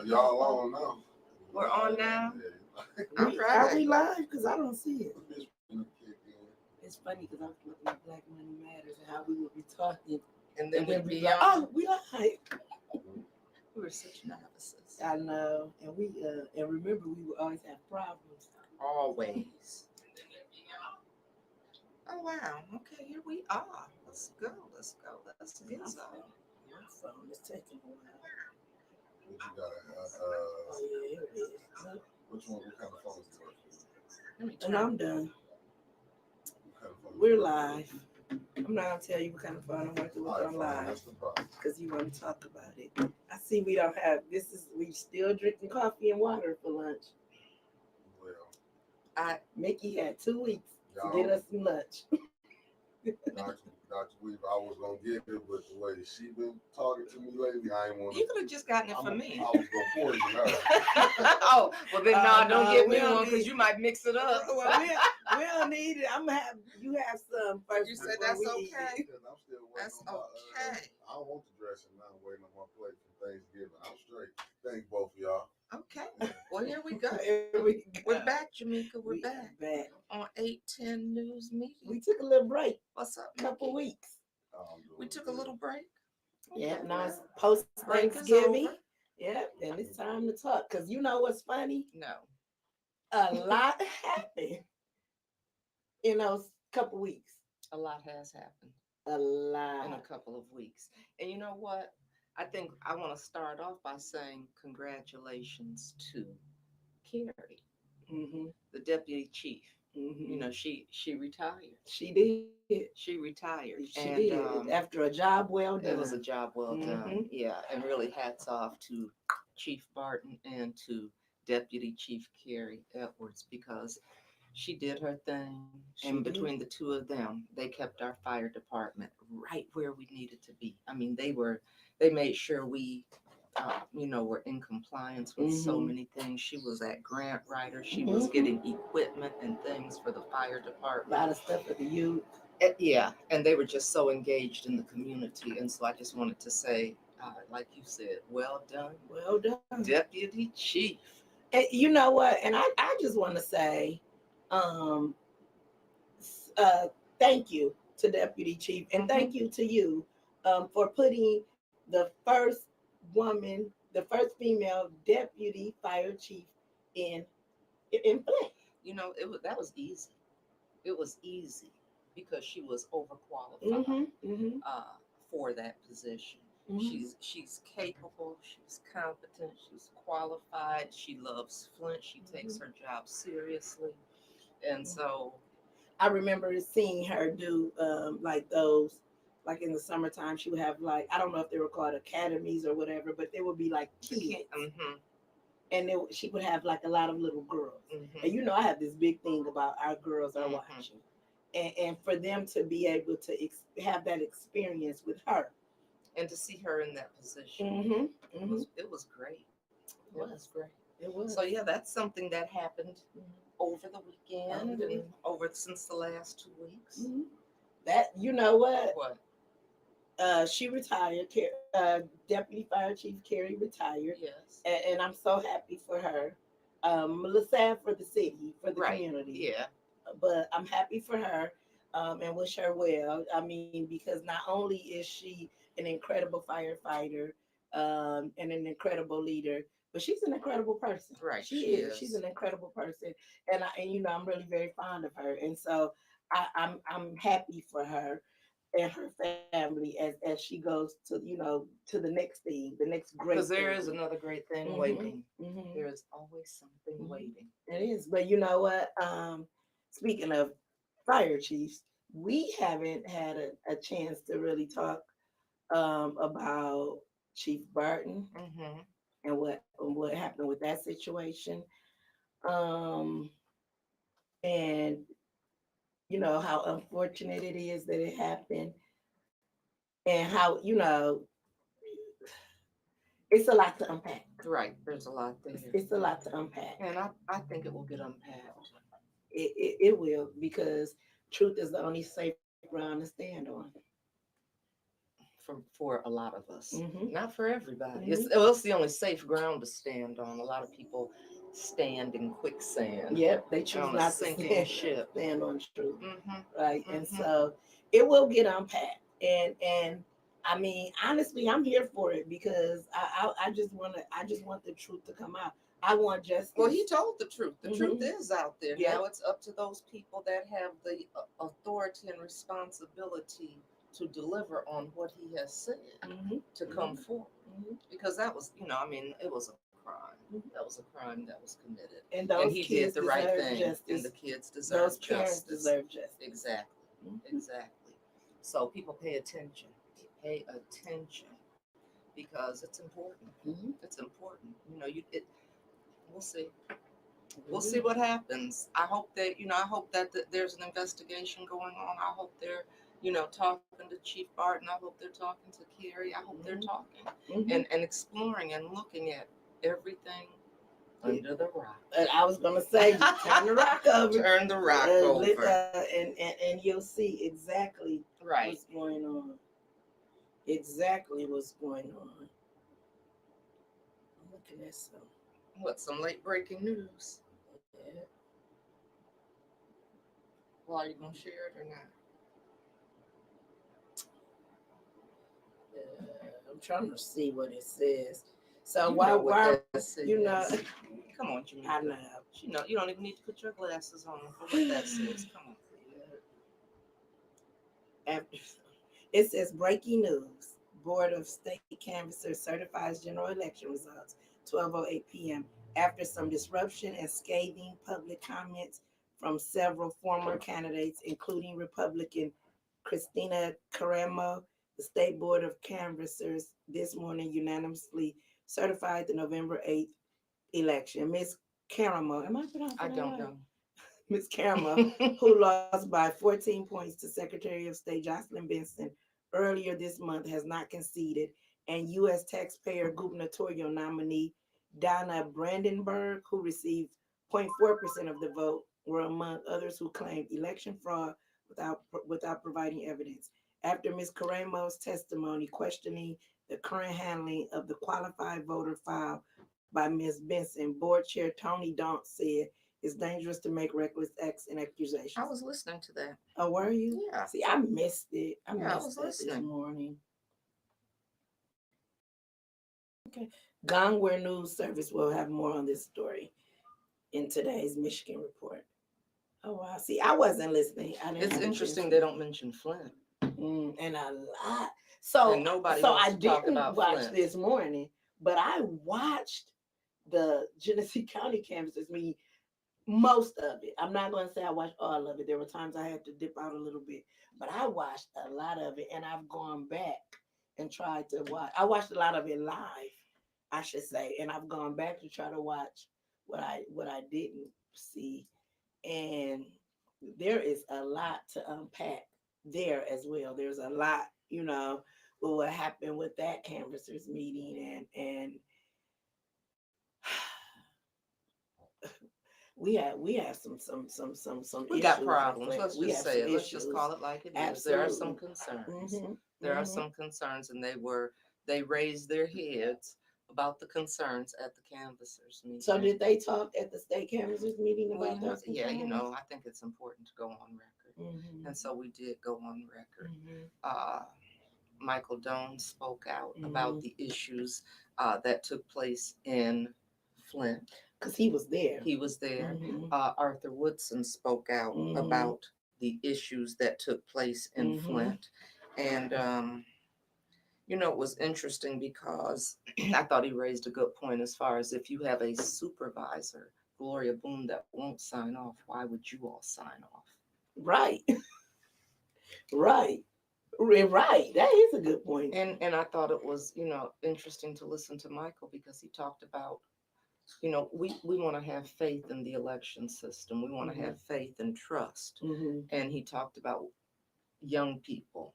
Y'all on now? We're on now. Yeah. All right. Are we live? Because I don't see it. This finna kick in. It's funny because I was looking at Black Money Matters and how we would be talking. And then we'd we be like, on. oh, we live. We were such novices. I know. And we and remember we would always have problems. Always. Oh wow. Okay, here we are. Let's go. Let's go. Let's get some. My phone is taking a while. What you got? Oh yeah, here it is. Which one? What kind of phone is yours? Let me And try. I'm done. What kind of phone is We're yours? live. I'm not gonna tell you what kind of phone I'm working with on iPhone, live that's the problem. because you want to talk about it. I see we don't have we still drinking coffee and water for lunch. Well, Mickey had 2 weeks to y'all, get us some lunch. Dr. Weaver, I was gonna get it, but the way she been talking to me lately, I ain't want You to. could have just gotten it for me. I was gonna poison her. Oh, well then no, don't no, give we me don't one because need- you might mix it up. Well, we don't need it. I'm gonna have you have some first. You said before that's we eat it. okay. Because I'm still waiting That's on my, okay. I don't want the dressing now. I'm waiting on my plate for Thanksgiving. I'm straight. Thank both of y'all. Okay. Well, here we go. Here we go. We're back, Jameca. We're We back on 810 News Media. We took a little break, What's up, a couple Mickey? weeks. We took a little break. Yeah, Okay. now it's post Break is Thanksgiving. over. Yeah, and it's time to talk. Cause you know what's funny? No. A lot happened in those couple weeks. A lot has happened A lot. in a couple of weeks. And you know what? I think I want to start off by saying congratulations to Carrie, Mm-hmm. the deputy chief. Mm-hmm. You know, she retired. She did. She retired. She and, did. After a job well done. It was a job well Mhm. done. Yeah. And really hats off to Chief Barton and to Deputy Chief Carrie Edwards because she did her thing. She And did. between the two of them, they kept our fire department right where we needed to be. I mean, they made sure we, were in compliance with so Mhm. many things. She was that grant writer. She was getting equipment and things for the fire A department. lot of stuff for the youth. Yeah, and they were just so engaged in the community. And so I just wanted to say, like you said, well done, Well done. Deputy Chief. And you know what? And I just want to say, thank you to Deputy Chief, and thank you to you for putting the first woman, the first female deputy fire chief in place. You know, that was easy. It was easy because she was overqualified Mm-hmm. for that position. Mm-hmm. She's capable, she's competent, she's qualified, she loves Flint, she takes her job seriously. And so I remember seeing her do like those, like in the summertime, she would have like, I don't know if they were called academies or whatever, but they would be like kids. And she would have like a lot of little girls. And you know, I have this big thing about our girls are watching. And for them to be able to have that experience with her. And to see her in that position, it was great. It was great. It was. So yeah, that's something that happened over the weekend and over since the last 2 weeks. That, you know what? What? She retired. Deputy Fire Chief Carrie retired. Yes. And I'm so happy for her. A little sad for the city, for the community. Yeah. But I'm happy for her and wish her well. I mean, because not only is she an incredible firefighter and an incredible leader, but she's an incredible person. Right. She is. She's an incredible person. And I'm really very fond of her. And so I'm happy for her and her family as she goes to to the next thing, the next great because there thing. is another great thing waiting. There is always something waiting. It is. But you know what? Speaking of fire chiefs, we haven't had a chance to really talk about Chief Barton and what happened with that situation. And you know how unfortunate it is that it happened, and how it's a lot to unpack. Right, there's a lot there. It's a lot to unpack, and I think it will get unpacked. It will, because truth is the only safe ground to stand on. for a lot of us, Mhm. not for everybody. It's the only safe ground to stand on. A lot of people stand in quicksand Yep, they choose on a not to sinking ship. stand on truth, Hmm. right? And Hmm. so it will get unpacked. And I mean, honestly, I'm here for it because I just want the truth to come out. I want justice. Well, he told the truth. The truth Mhm. is out there. Yep. Now it's up to those people that have the authority and responsibility to deliver on what he has said Mhm. to come forward. Mhm. Because that was, I mean, it was a crime. Mhm. That was a crime that was committed. And And those he kids did the right deserve thing. justice. And the kids Those deserve parents justice. deserve justice. Exactly. Mhm. Exactly. So people pay attention. Pay attention because it's important. Mhm. It's important. We'll see. We'll see what happens. I hope that I hope that there's an investigation going on. I hope they're talking to Chief Barton. I hope they're talking to Carrie. I hope they're talking Mhm. and exploring and looking at everything under the rock. And I was gonna say, turn the rock over. Turn the rock over. And you'll see exactly Right. what's going on. Exactly what's going on. I'm looking at some. What, some late breaking news? Yeah. Well, are you gonna share it or not? I'm trying to see what it says. So You why know what that says. you know? Come on, Jameca. I know. You don't even need to put your glasses on for what that says. Come on. After it says breaking news: Board of State Canvassers certifies general election results 12:08 p.m. after some disruption and scathing public comments from several former candidates, including Republican Christina Caramo. The State Board of Canvassers this morning unanimously certified the November 8th election. Ms. Caramo, am I pronouncing I that don't right? know. Ms. Caramo, who lost by 14 points to Secretary of State Jocelyn Benson earlier this month, has not conceded, and U.S. taxpayer gubernatorial nominee Donna Brandenburg, who received 0.4% of the vote, were among others who claimed election fraud without providing evidence. After Ms. Caramo's testimony questioning the current handling of the qualified voter file by Ms. Benson, Board Chair Tony Daunt said it's dangerous to make reckless acts and accusations. I was listening to that. Oh, were you? Yeah. See, I missed it. I Yeah, I missed was that this listening. morning. Okay. Gongware News Service will have more on this story in today's Michigan report. Oh, wow. See, I wasn't listening. It's interesting they don't mention Flint. And a lot. So, And nobody so wants I to talk didn't about watch Flint. this morning, but I watched the Genesee County canvassers meeting, most of it. I'm not going to say I watched all of it. There were times I had to dip out a little bit, but I watched a lot of it, and I've gone back and tried to watch. I watched a lot of it live, I should say, and I've gone back to try to watch what I didn't see, and there is a lot to unpack there as well. There's a lot, with what happened with that canvassers meeting, and we have some We issues. got problems. Let's just say it. Let's just call it like it is. Absolutely. There are some concerns. There are some concerns, and they raised their heads about the concerns at the canvassers meeting. So did they talk at the state canvassers meeting about those concerns? Yeah, I think it's important to go on record. And so we did go on record. Michael Doan spoke out about the issues that took place in Flint. Because he was there. He was there. Arthur Woodson spoke out about the issues that took place in Flint. And, it was interesting because I thought he raised a good point as far as if you have a supervisor, Gloria Boone, that won't sign off, why would you all sign off? Right. Right. That is a good point. And I thought it was, interesting to listen to Michael because he talked about, we want to have faith in the election system. We want to have faith and trust. And he talked about young people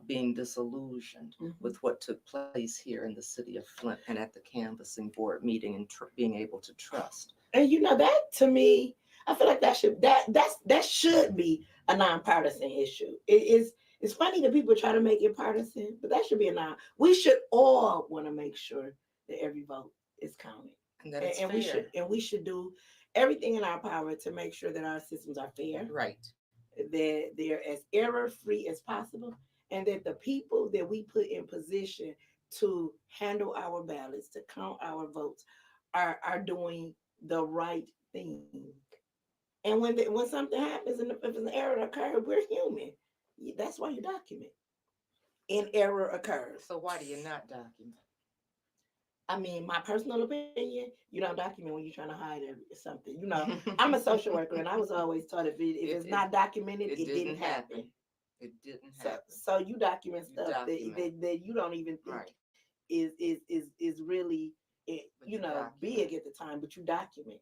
being disillusioned with what took place here in the city of Flint and at the canvassing board meeting and being able to trust. And that to me, I feel like that should be a nonpartisan issue. It's It's funny that people try to make it partisan, but that should be a non. We should all want to make sure that every vote is counted, And that it's and fair. we should do everything in our power to make sure that our systems are fair, Right. that they're as error free as possible, and that the people that we put in position to handle our ballots, to count our votes, are doing the right thing. And when something happens and if an error occurs, we're human. That's why you document. An error occurs. So why do you not document? I mean, my personal opinion, you don't document when you're trying to hide something. I'm a social worker, and I was always taught if it's not documented, it didn't happen. It didn't So happen. so you document You stuff document. that you don't even think Right. is really But you big document. at the time, but you document.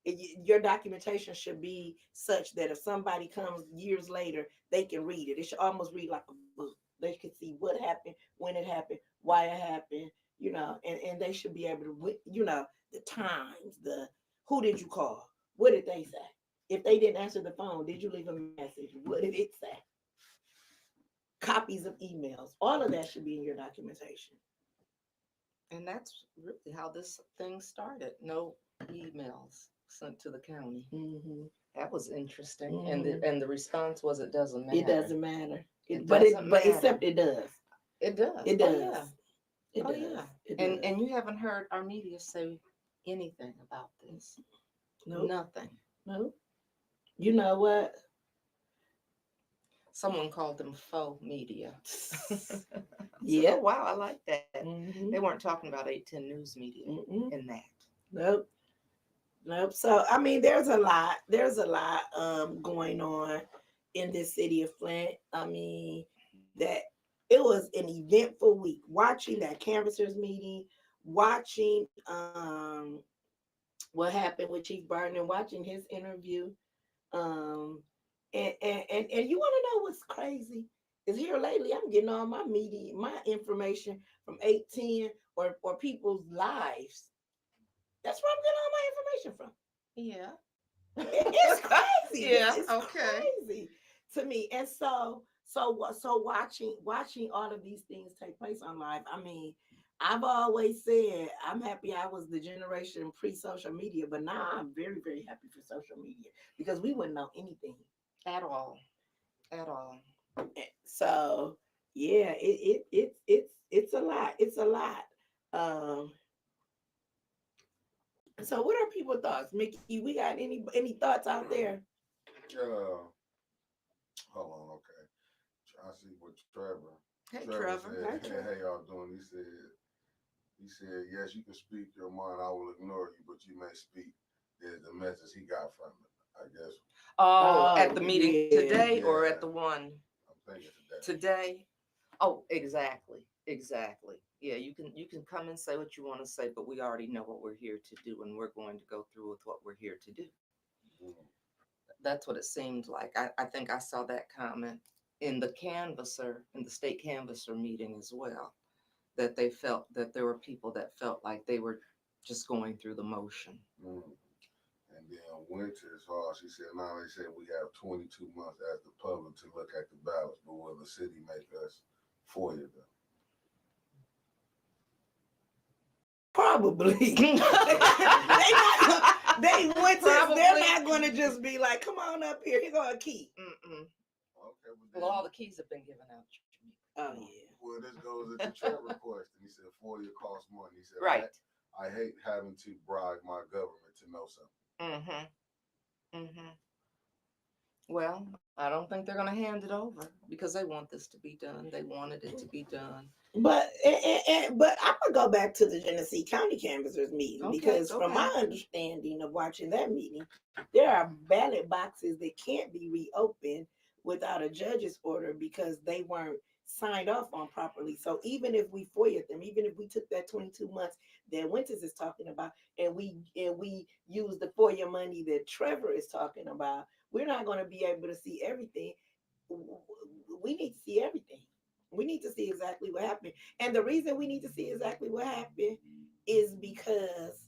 Your documentation should be such that if somebody comes years later, they can read it. It should almost read like a book. They can see what happened, when it happened, why it happened, and they should be able to, the times, the who did you call, what did they say? If they didn't answer the phone, did you leave a message? What did it say? Copies of emails, all of that should be in your documentation. And that's really how this thing started. No emails sent to the county. Mm-hmm. That was interesting. Mm-hmm. And the response was it doesn't It matter. doesn't matter. It But doesn't matter. except it does. It does. It Oh does. yeah. It Oh does. yeah. It And does. you haven't heard our media say anything about this. Nope. Nothing. Nope. You know what? Someone called them faux media. Yeah. Oh wow, I like that. They Mm-hmm. weren't talking about 810 News Media Mm-mm. in that. Nope. Nope. So I mean, there's a lot. There's a lot going on in this city of Flint. I mean, that it was an eventful week. Watching that canvassers meeting, watching what happened with Chief Barton, and watching his interview. Um, and you want to know what's crazy? Is here lately I'm getting all my media, my information from 810 or people's lives. That's where I'm getting all my information from. Yeah. It's crazy. Yeah. It's Okay. crazy to me. And so watching all of these things take place on live. I mean, I've always said I'm happy I was the generation pre-social media, but now I'm very, very happy for social media because we wouldn't know anything. At all. At all. So yeah, it's a lot. It's a lot. Um, so what are people's thoughts, Mickey? We got any thoughts out there? Uh, hold on, okay. I see what Trevor. Hey, Trevor Trevor. said, Hi, hey, Trevor. how y'all doing? He said, yes, you can speak your mind. I will ignore you, but you may speak. There's the message he got from it, I guess. Oh, at Oh the meeting yeah. today or Yeah, at the one I'm thinking today. today? Oh, exactly. Exactly. Yeah, you can come and say what you want to say, but we already know what we're here to do and we're going to go through with what we're here to do. Mm. That's what it seemed like. I think I saw that comment in the state canvasser meeting as well, that they felt that there were people that felt like they were just going through the motion. Mm. And then winter is hard. She said, now they said we have 22 months as the public to look at the ballots, but will the city make us for you though? Probably. They went to. They're not going to just be like, "Come on up here. Here's a key." Mm-mm. Okay, but Well, all the keys have been given out. Oh yeah. well, this goes into Trevor question. He said, for you costs money. He said, Right. I hate having to bribe my government to know something. Mm-hmm. Mm-hmm. Well, I don't think they're going to hand it over because they want this to be done. They wanted it to be done. But I'm gonna go back to the Genesee County canvassers meeting Okay, because, go from my back. understanding of watching that meeting, there are ballot boxes that can't be reopened without a judge's order because they weren't signed off on properly. So even if we FOIA them, even if we took that 22 months that Winters is talking about, and we use the FOIA money that Trevor is talking about, we're not going to be able to see everything. We need to see everything. We need to see exactly what happened. And the reason we need to see exactly what happened is because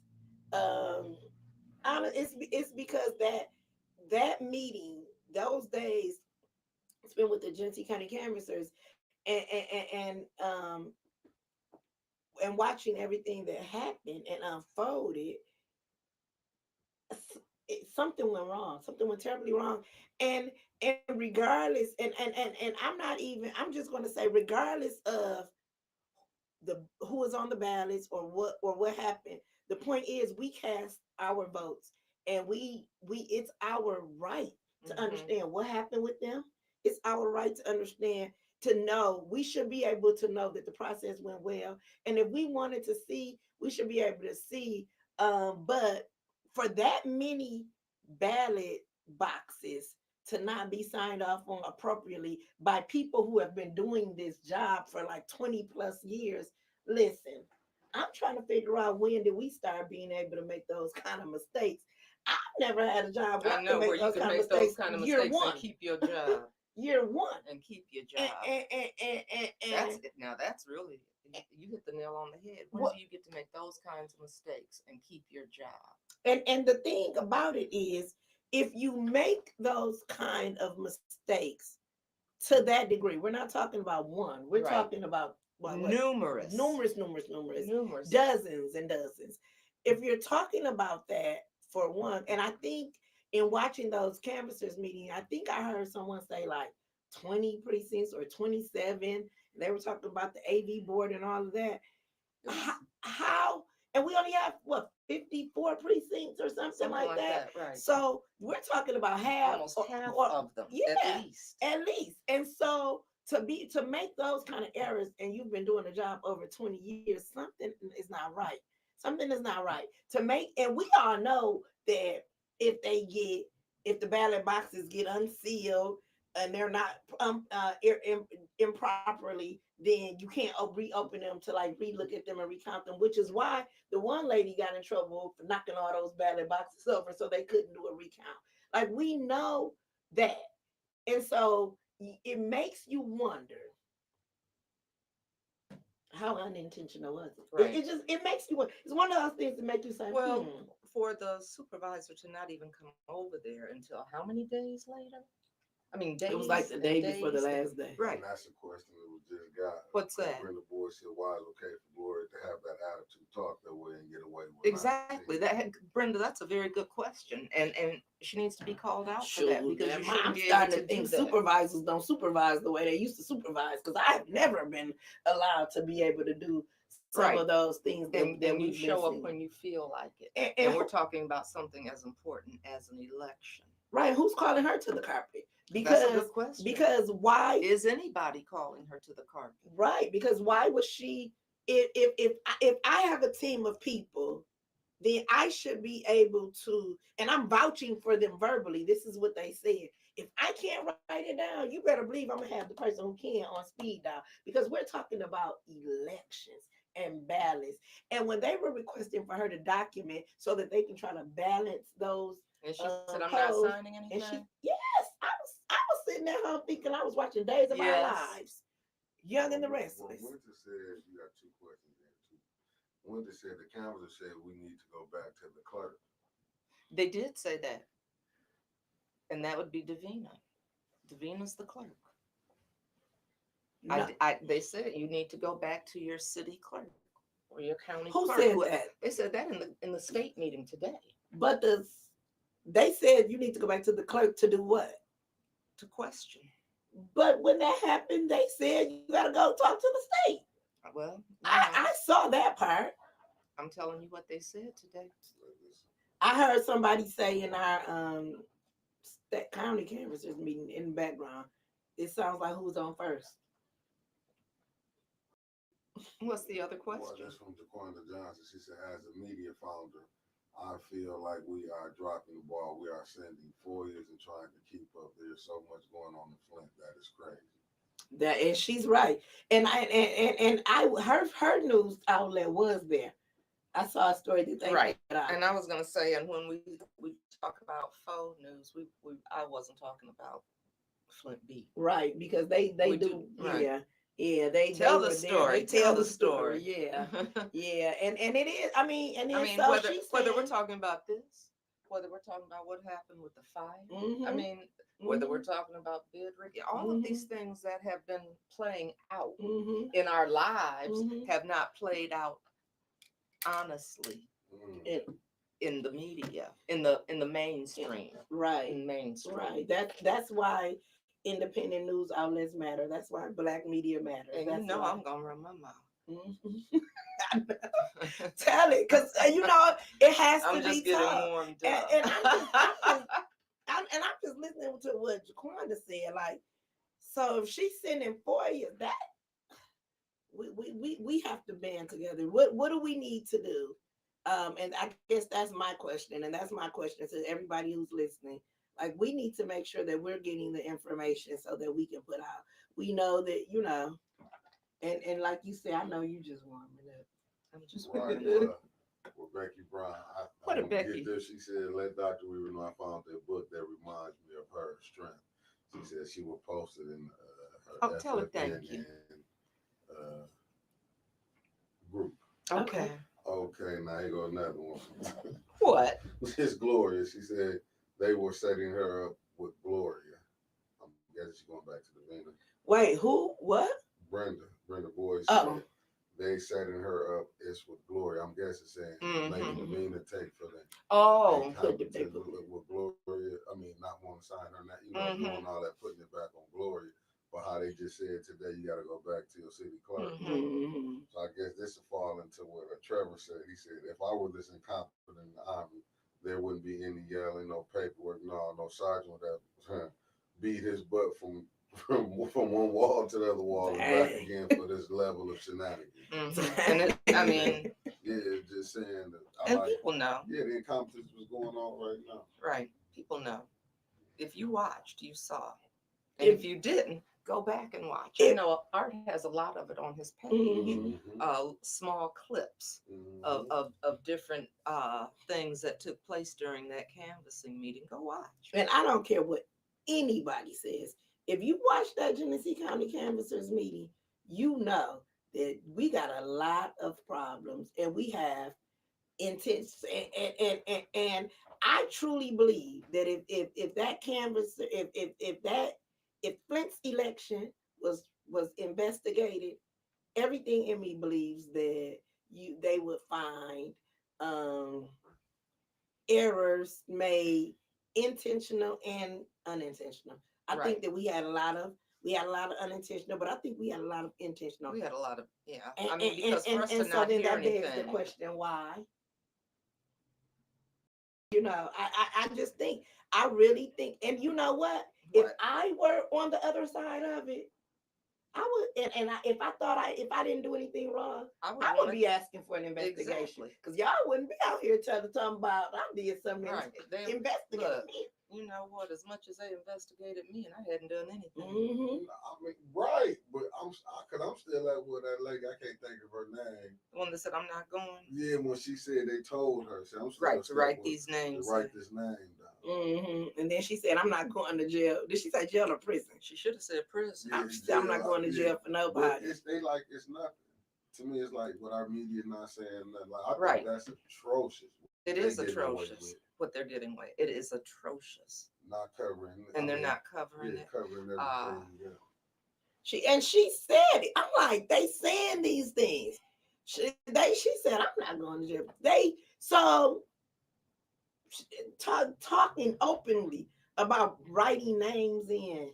um it's because that meeting, those days spent with the Genesee County canvassers, and and watching everything that happened and unfolded, something went wrong. Something went terribly wrong. And regardless, and I'm not even. I'm just going to say, regardless of the who was on the ballots or what happened, the point is we cast our votes, and we it's our right to understand what happened with them. It's our right to understand, to know. We should be able to know that the process went well, and if we wanted to see, we should be able to see. But for that many ballot boxes to not be signed off on appropriately by people who have been doing this job for like 20 plus years. Listen, I'm trying to figure out, when did we start being able to make those kind of mistakes? I've never had a job where I know where you can make those kind of mistakes and keep your job. Year one. And keep your job. That's it. Now that's really, you hit the nail on the head. When do you get to make those kinds of mistakes and keep your job? And the thing about it is, if you make those kind of mistakes to that degree, we're not talking about one. We're talking about numerous, dozens and dozens. If you're talking about that, for one, and I think in watching those canvassers meeting, I think I heard someone say like 20 precincts or 27. They were talking about the AV board and all of that. How and we only have 54 precincts or something like that. Right. So we're talking about half, almost half of them, at least. And so to make those kind of errors, and you've been doing the job over 20 years, something is not right. Something is not right. And we all know that if the ballot boxes get unsealed and they're not improperly, then you can't reopen them to like relook at them and recount them, which is why the one lady got in trouble for knocking all those ballot boxes over so they couldn't do a recount. Like, we know that. And so it makes you wonder, how unintentional was it? Right. It makes you wonder. It's one of those things that make you say, well, for the supervisor to not even come over there until how many days later? I mean, days. It was like the day before the last day. Right. And that's the question that we just got. What's that? The board said, why is it okay for Gloria to have that attitude, talk that way, and get away with exactly that? Brenda, that's a very good question, and she needs to be called out for that, because you shouldn't be able to think supervisors don't supervise the way they used to supervise, because I have never been allowed to be able to do some of those things that you show up when you feel like it. And we're talking about something as important as an election. Right. Who's calling her to the carpet? That's a good question. Because why is anybody calling her to the carpet? Right. Because why was she, if I have a team of people, then I should be able to, and I'm vouching for them verbally. This is what they said. If I can't write it down, you better believe I'm gonna have the person who can on speed dial, because we're talking about elections and ballots. And when they were requesting for her to document so that they can try to balance those, and she said, "I'm not signing anything." Yes, I was sitting at home thinking I was watching Days of Our Lives, Young and the Restless. Winter said, you got two questions there too. Winter said the canvasser said we need to go back to the clerk. They did say that, and that would be Davina. Davina's the clerk. No. They said you need to go back to your city clerk or your county clerk. Who said that? They said that in the state meeting today. But they said you need to go back to the clerk to do what? To question. But when that happened, they said you got to go talk to the state. Well, I saw that part. I'm telling you what they said today. I heard somebody say in our that county canvassers meeting in the background, it sounds like who's on first. What's the other question? Well, that's from Jaquanda Johnson. She said, as a media founder, I feel like we are dropping the ball. We are sending FOIAs and trying to keep up. There's so much going on in Flint that is crazy. And she's right. And her news outlet was there. I saw a story that they right. And I was gonna say, and when we talk about faux news, I wasn't talking about Flint Beat. Right, because they do right. Yeah, they tell the story. Tell the story. Yeah. Yeah. And it is, I mean, whether we're talking about this whether we're talking about what happened with the fire, I Mhm. mean, whether we're Mhm. talking about bid rigging, all of these things that have been playing out Mhm. in our lives Mhm. have not played out honestly Mm. And in the media, in the mainstream, right. in mainstream. Right. That's why independent news outlets matter. That's why black media matters. And That's why. I'm gonna run my mouth. Mhm. Tell it, because it has I'm to be just getting tough. warmed And, up. and I'm just listening to what Jaquanda said. Like, so if she's sending for you, that we have to band together. What do we need to do? And I guess that's my question, and that's my question to everybody who's listening. Like, we need to make sure that we're getting the information so that we can put out. We know that and like you said, I know you just warming up. I'm just Right. warming up. Well, Becky Brown, What I'm a gonna Becky? get this. She said, "Let Dr. Weaver know I found that book that reminds me of her strength." She said she will post it in Oh, her tell her thank you. uh, group. Okay. Okay, now here go another one. What? It's Gloria. She said they were setting her up with Gloria. I'm guessing she's going back to the Vina. Wait, who? What? Brenda Boyd Oh. said they setting her up. It's with Gloria. I'm guessing saying making the Vina take for them. Oh, With Gloria. I mean, not want to sign her, not doing all that, putting it back on Gloria. But how they just said today, you got to go back to your city clerk. So I guess this will fall into what Trevor said. He said, if I were this incompetent in the army, there wouldn't be any yelling, no paperwork, no sergeant would have beat his butt from one wall to the other wall and back again for this level of shenanigans. And I mean, yeah, just saying that. And people know. Yeah, the incompetence was going on right now. Right, people know. If you watched, you saw. And if you didn't, go back and watch. I know Art has a lot of it on his page. Small clips of different things that took place during that canvassing meeting. Go watch. And I don't care what anybody says. If you watch that Genesee County Canvassers meeting, you know that we got a lot of problems, and we have intense. And I truly believe that if that canvasser, if Flint's election was investigated, everything in me believes that they would find errors made, intentional and unintentional. I think that we had a lot of unintentional, but I think we had a lot of intentional. We had a lot of And, I mean, because for us to so not then hear that begs the anything. question, why? I just think, I really think, and you know what? If I were on the other side of it, I would, if I didn't do anything wrong, I would be asking for an investigation, because y'all wouldn't be out here talking about I did something. Right. Investigate me. You know what? As much as they investigated me, and I hadn't done anything. I mean, right, but I'm still at with that lady. I can't think of her name. The one that said I'm not going. Yeah, when she said they told her, so I'm right to write these names. To write this name down. And then she said, "I'm not going to jail." Did she say jail or prison? She should have said prison. Yeah, I'm not going to jail for nobody. It's nothing. To me, it's like what our media not saying nothing. Like, I think that's atrocious. It is atrocious what they're getting away. It is atrocious. Not covering it. And they're not covering it. Covering everything. She said it. I'm like, they saying these things. She said, I'm not going to jail. Talking openly about writing names in.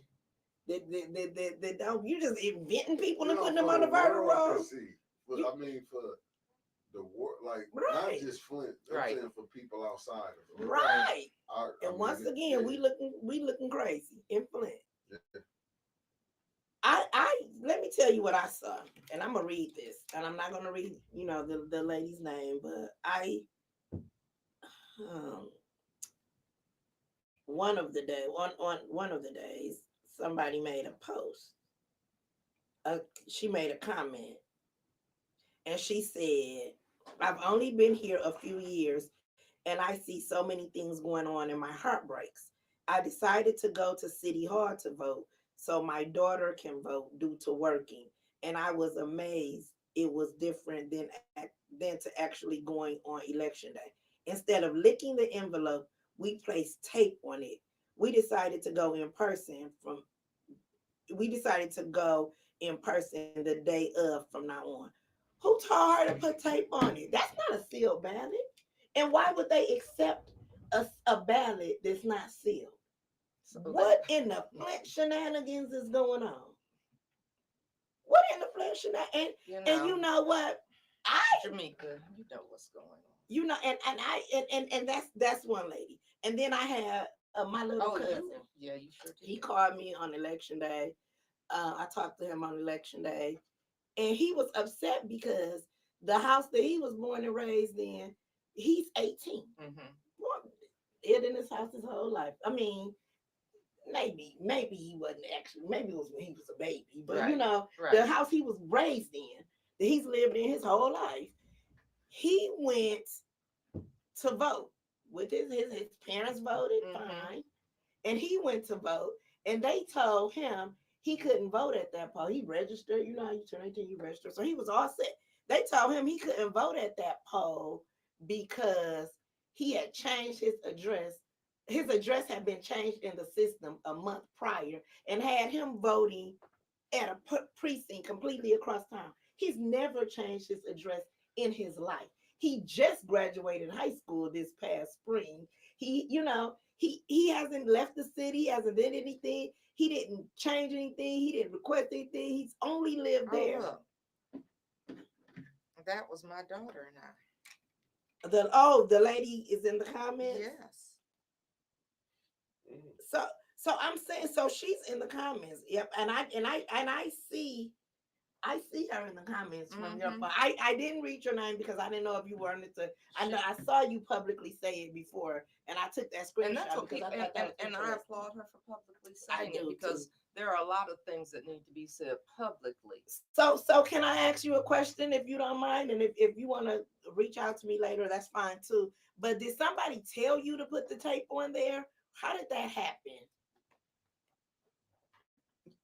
That don't, you just inventing people and putting them on the vertical roll. I mean, for the war, like not just Flint, I'm saying for people outside of Flint. Right. Once again, we looking crazy in Flint. Yeah. I let me tell you what I saw, and I'm gonna read this, and I'm not gonna read the lady's name, but one of the days somebody made a post. She made a comment, and she said, "I've only been here a few years, and I see so many things going on, and my heart breaks. I decided to go to City Hall to vote so my daughter can vote due to working, and I was amazed it was different than to actually going on election day. Instead of licking the envelope, we placed tape on it. We decided to go in person we decided to go in person the day of from now on. Who told her to put tape on it? That's not a sealed ballot. And why would they accept a ballot that's not sealed? So What in the Flint shenanigans is going on? What in the Flint shenanigans? And you know what? Jameca, you know what's going on. You know, and that's one lady. And then I had my little cousin. Yeah, you sure did. He called me on election day. I talked to him on election day, and he was upset because the house that he was born and raised in, he's 18. Lived in his house his whole life. I mean, maybe he wasn't actually. Maybe it was when he was a baby. But you know, the house he was raised in, that he's lived in his whole life, he went to vote with his parents voted fine, and he went to vote, and they told him he couldn't vote at that poll. He registered, you know how you turn 18, you register. So he was all set. They told him he couldn't vote at that poll because he had changed his address. His address had been changed in the system a month prior and had him voting at a precinct completely across town. He's never changed his address in his life. He just graduated high school this past spring. He hasn't left the city, hasn't done anything. He didn't change anything. He didn't request anything. He's only lived there. Look. That was my daughter and I. The lady is in the comments. Yes. So I'm saying, so she's in the comments. Yep, and I see her in the comments from your phone. I didn't read your name because I didn't know if you wanted to. I know I saw you publicly say it before, and I took that screenshot. And that's okay. And I applaud her for publicly saying it because there are a lot of things that need to be said publicly. So can I ask you a question if you don't mind? And if you want to reach out to me later, that's fine too. But did somebody tell you to put the tape on there? How did that happen?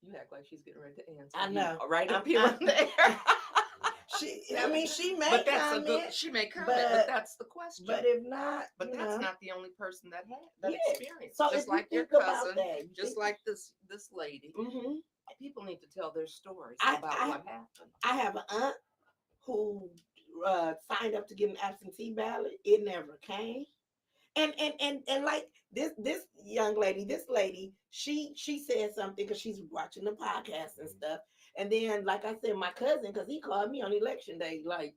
You act like she's getting ready to answer. I know. Right up here on there. She may comment. She may comment, but that's the question. But if not, but that's not the only person that had that experience. So just like your cousin, just like this lady. People need to tell their stories about what happened. I have an aunt who signed up to get an absentee ballot. It never came. And like this young lady, she said something because she's watching the podcast and stuff. And then, like I said, my cousin, because he called me on election day, like,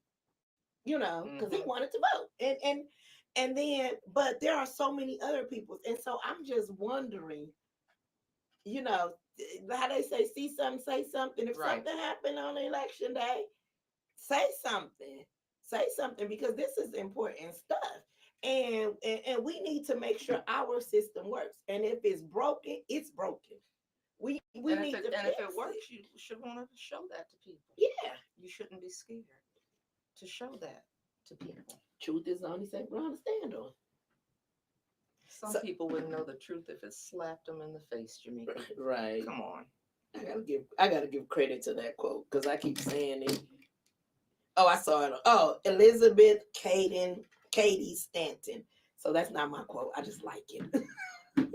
you know, because he wanted to vote. And then, but there are so many other people. And so I'm just wondering, you know, how they say, see something, say something. If something happened on election day, say something. Say something, because this is important stuff. And we need to make sure our system works. And if it's broken, it's broken. We need to and if it works, you should want to show that to people. Yeah. You shouldn't be scared to show that to people. Truth is the only thing we're going to stand on. Some people wouldn't know the truth if it slapped them in the face, Jameca. Right. Come on. I gotta give credit to that quote because I keep saying it. Oh, I saw it. Oh, Elizabeth Katie Stanton. So that's not my quote. I just like it. You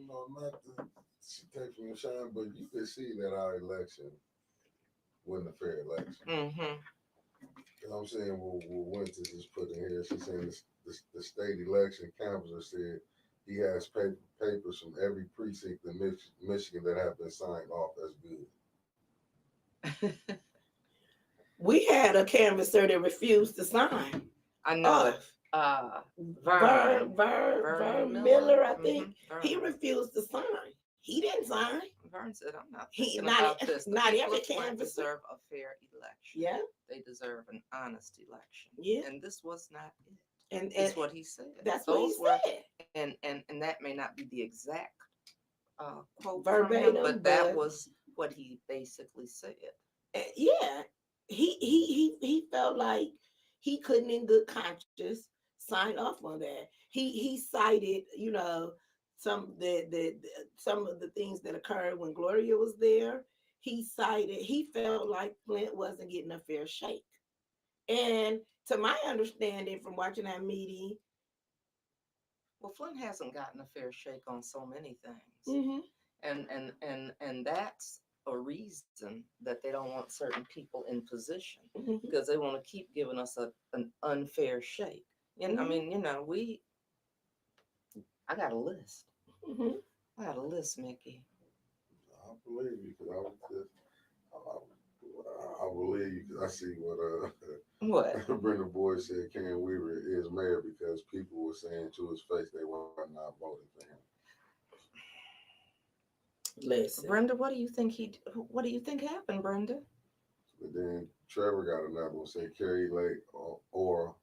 know, not to take from the shine, but you could see that our election wasn't a fair election. You know what I'm saying? What Winters is put in here, she's saying the state election canvasser said he has papers from every precinct in Michigan that have been signed off as good. We had a canvasser that refused to sign. I know. Vern Miller, I think. He refused to sign. He didn't sign. Vern said, "I'm not thinking about this. Not every canvasser deserve a fair election. Yeah, they deserve an honest election. Yeah, and this was not it. And that's what he said. That's what he said. And that may not be the exact quote verbatim, from him, but that was what he basically said. Yeah, he felt like he couldn't, in good conscience, sign off on that. He cited, you know, some of the things that occurred when Gloria was there. He felt like Flint wasn't getting a fair shake. And to my understanding from watching that meeting, Well, Flint hasn't gotten a fair shake on so many things. Mm-hmm. And that's a reason that they don't want certain people in position, Mm-hmm. because they want to keep giving us an unfair shake. And I mean, I got a list. Mm-hmm. I got a list, Mickey. I believe you because I was just, I believe you because I see what What? Brenda Boyd said. Ken Weaver is mayor because people were saying to his face they were not voting for him. Listen, Brenda, what do you think happened, Brenda? But then Trevor got another one. Said Carrie Lake or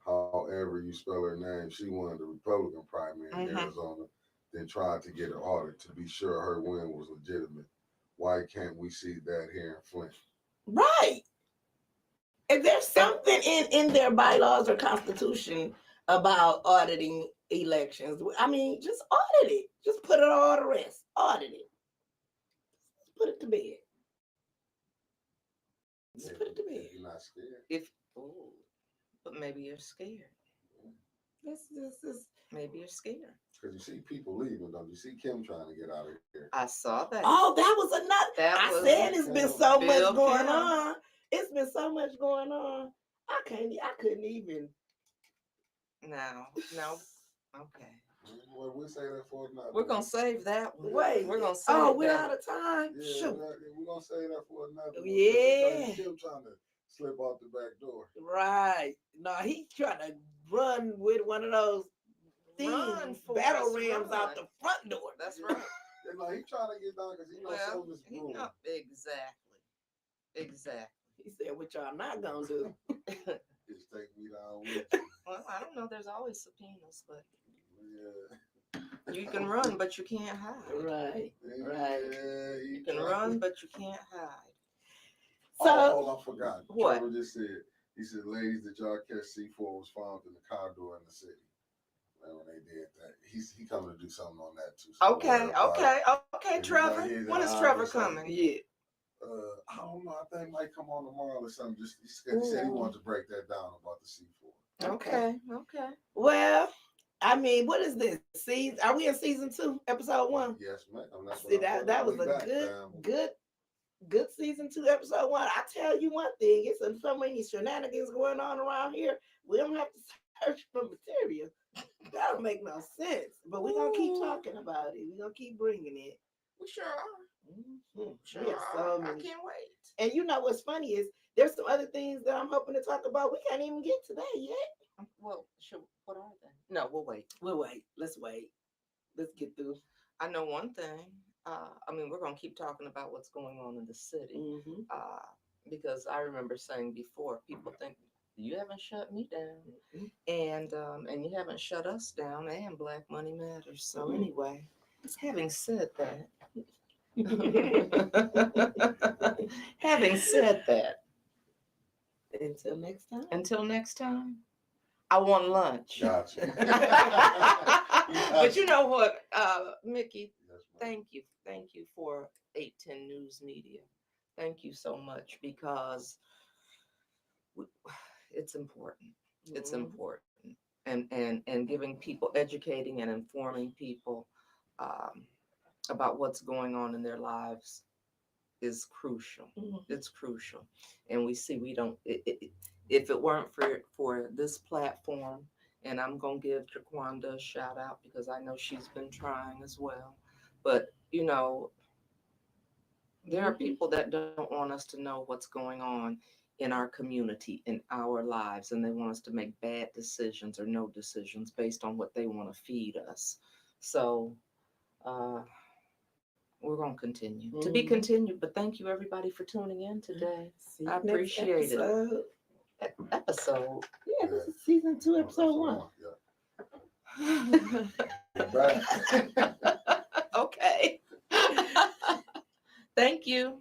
however you spell her name. She won the Republican primary in Mhm. Arizona, then tried to get an audit to be sure her win was legitimate. Why can't we see that here in Flint? right? And there's something in their bylaws or constitution about auditing elections. I mean, just audit it. Just put it on all the rest. Audit it. Just put it to bed. Just put it to bed. If you're not scared. But maybe you're scared. This is. Maybe you're scared. Because you see people leaving, don't you? See Kim trying to get out of here. I saw that. Oh, that was another. I said it's been so much Bill going Kim. on. It's been so much going on. I couldn't even. No. Okay. Well, we'll say that for another. We're gonna save that one. Wait. We're gonna save Oh, we're that. out of time. Yeah, Shoot. we're gonna say that for another. Yeah. Kim trying to slip out the back door. Right. No, he's trying to run with one of those things, battle rams out the front door. That's right. And like he trying to get down because he knows some of this brewing. Exactly. He said, "What y'all not gonna do?" Just take me down with you. Well, I don't know. There's always subpoenas, but Yeah. you can run, but you can't hide. Right. Yeah, You can run, but you can't hide. So, I forgot. What? Trevor just said, he said, ladies, did y'all catch C4 was found in the car door in the city? When they did that. He coming to do something on that too. So Okay, Trevor. When is Trevor coming? yeah. I don't know. I think it might come on tomorrow or something. He said he wanted to break that down about the C4. Okay. Well, I mean, what is this season? Are we in season 2, episode 1? Yes, ma'am. See, that was a good season 2, episode 1. I tell you one thing, it's so many shenanigans going on around here. We don't have to search for material. That don't make no sense. But we're gonna keep talking about it. We're gonna keep bringing it. We sure are. Mm-hmm. Sure We have so many. I can't wait. And you know what's funny is there's some other things that I'm hoping to talk about. We can't even get to that yet. Well, what are they? No, we'll wait. Let's wait. Let's get through. I know one thing. I mean, we're gonna keep talking about what's going on in the city. Mm-hmm. Because I remember saying before, people think you haven't shut me down, and you haven't shut us down, and Black Money Matters. So anyway, having said that, until next time, I want lunch. Gotcha. But you know what, Mickey, Yes, thank you for 810 News Media. Thank you so much, because it's important. It's important, and giving people, educating and informing people about what's going on in their lives is crucial. It's crucial, and we see we don't. If it weren't for this platform, and I'm gonna give Jaquanda a shout out because I know she's been trying as well, but there are people that don't want us to know what's going on in our community, in our lives, and they want us to make bad decisions or no decisions based on what they want to feed us. So we're going to continue to be continued, but thank you everybody for tuning in today. I appreciate it. Episode. Yeah, this is season 2, episode 1. Yeah. Okay. Thank you.